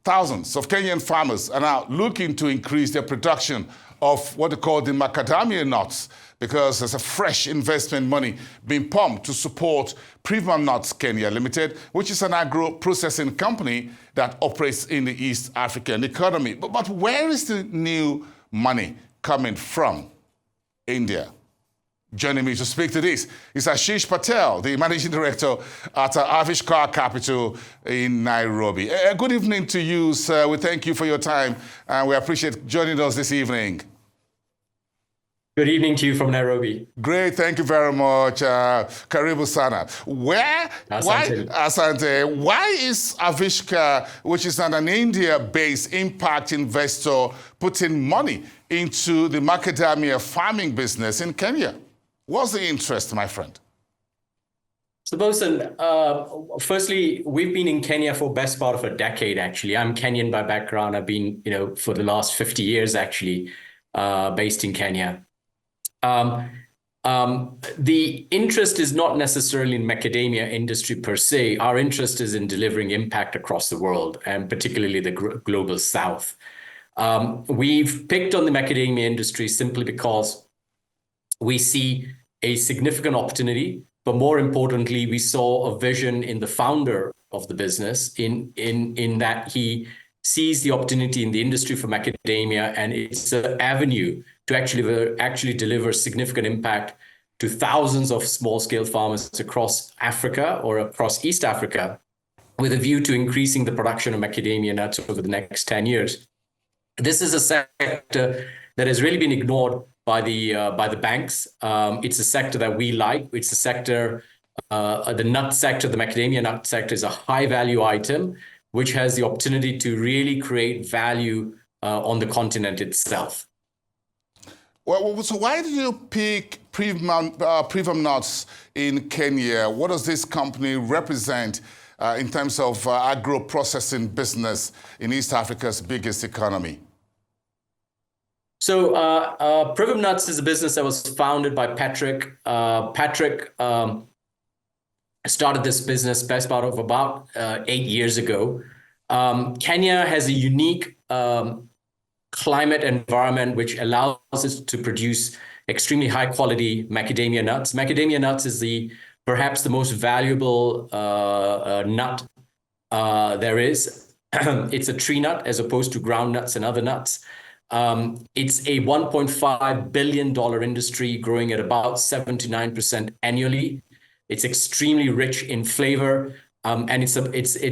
Thousands of Kenyan farmers are now looking to increase their production of what they call the macadamia nuts because there's a fresh investment money being pumped to support Prima Nuts Kenya Limited, which is an agro-processing company that operates in the East African economy. But where is the new money coming from? India. Joining me to speak to this is Ashish Patel, the Managing Director at Agric Capital in Nairobi. Good evening to you, sir. We thank you for your time and we appreciate joining us this evening. Good evening to you from Nairobi. Great, thank you very much. Karibu Sana. Asante, why is Agric, which is an India-based impact investor, putting money into the macadamia farming business in Kenya? What's the interest, my friend? So, Bosun, firstly, we've been in Kenya for the best part of a decade, actually. I'm Kenyan by background. I've been, for the last 50 years, actually, based in Kenya. The interest is not necessarily in macadamia industry per se. Our interest is in delivering impact across the world, and particularly the global south. We've picked on the macadamia industry simply because we see a significant opportunity, but more importantly, we saw a vision in the founder of the business in that he sees the opportunity in the industry for macadamia, and it's an avenue to actually deliver significant impact to thousands of small-scale farmers across Africa or across East Africa, with a view to increasing the production of macadamia nuts over the next 10 years. This is a sector that has really been ignored by the banks. It's a sector that we like. It's a sector, the nut sector, the macadamia nut sector is a high-value item, which has the opportunity to really create value on the continent itself. Well, so why did you pick Prima Nuts in Kenya? What does this company represent in terms of agro-processing business in East Africa's biggest economy? So Prima Nuts is a business that was founded by Patrick. Patrick started this business best part of about 8 years ago. Kenya has a unique climate environment which allows us to produce extremely high quality macadamia nuts. Macadamia nuts is perhaps the most valuable nut there is. It's a tree nut as opposed to ground nuts and other nuts. It's a $1.5 billion industry growing at about 7 to 9% annually. It's extremely rich in flavor, and it's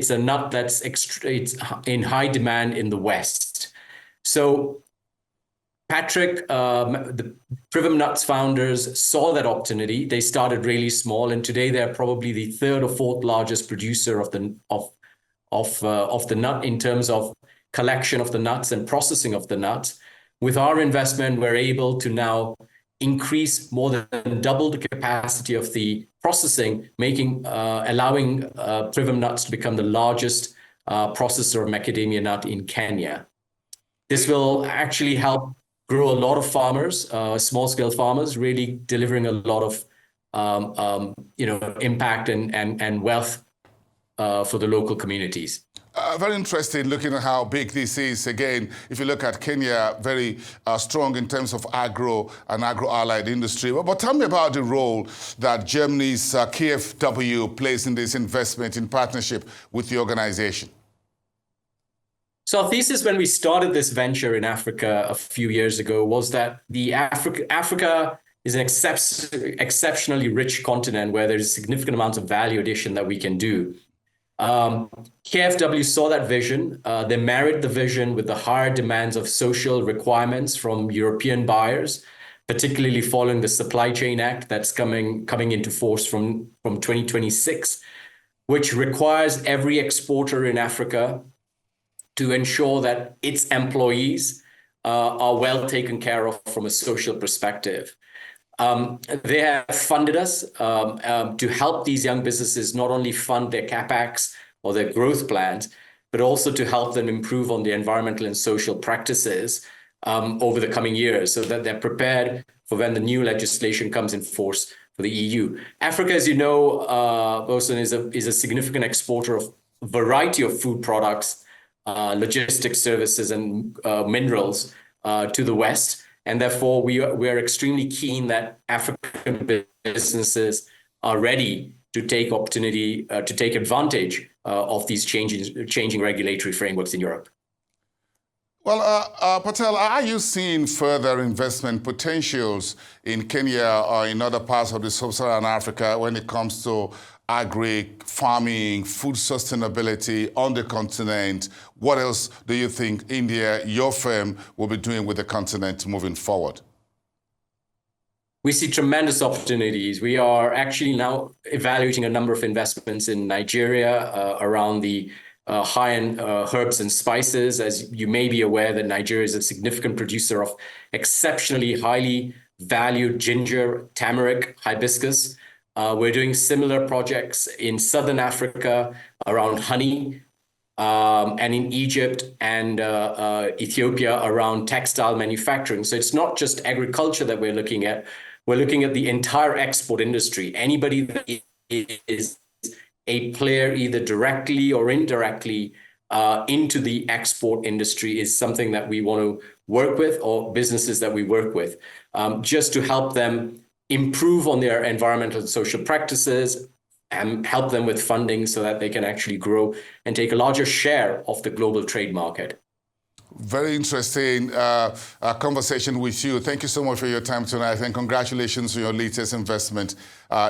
a nut that's it's in high demand in the West. So Patrick, the Prima Nuts founders saw that opportunity. They started really small, and today they're probably the third or fourth largest producer of the nut in terms of collection of the nuts and processing of the nuts. With our investment, we're able to now increase more than double the capacity of the processing, allowing Prima Nuts to become the largest processor of macadamia nut in Kenya. This will actually help grow a lot of farmers, small-scale farmers, really delivering a lot of impact and wealth for the local communities. Very interesting looking at how big this is. Again, if you look at Kenya, very strong in terms of agro and agro-allied industry. But tell me about the role that Germany's KfW plays in this investment in partnership with the organization. So our thesis when we started this venture in Africa a few years ago was that Africa is an exceptionally rich continent where there's significant amounts of value addition that we can do. KfW saw that vision. They married the vision with the higher demands of social requirements from European buyers, particularly following the Supply Chain Act that's coming into force from 2026, which requires every exporter in Africa to ensure that its employees are well taken care of from a social perspective. They have funded us to help these young businesses not only fund their CapEx or their growth plans, but also to help them improve on the environmental and social practices over the coming years so that they're prepared for when the new legislation comes in force for the EU. Africa, as you know, Bosun, is a significant exporter of a variety of food products logistics services and minerals to the West. And therefore, we are extremely keen that African businesses are ready to take opportunity, to take advantage of these changing regulatory frameworks in Europe. Well, Patel, are you seeing further investment potentials in Kenya or in other parts of the sub-Saharan Africa when it comes to agric, farming, food sustainability on the continent? What else do you think India, your firm, will be doing with the continent moving forward? We see tremendous opportunities. We are actually now evaluating a number of investments in Nigeria around the high-end herbs and spices. As you may be aware, that Nigeria is a significant producer of exceptionally highly valued ginger, turmeric, hibiscus. We're doing similar projects in Southern Africa around honey, and in Egypt and Ethiopia around textile manufacturing. So it's not just agriculture that we're looking at. We're looking at the entire export industry. Anybody that is a player either directly or indirectly into the export industry is something that we want to work with, or businesses that we work with, just to help them improve on their environmental and social practices and help them with funding so that they can actually grow and take a larger share of the global trade market. Very interesting conversation with you. Thank you so much for your time tonight, and congratulations on your latest investment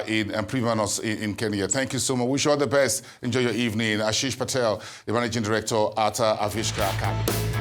in premium nuts in Kenya. Thank you so much. Wish you all the best. Enjoy your evening. Ashish Patel, the Managing Director at Agric.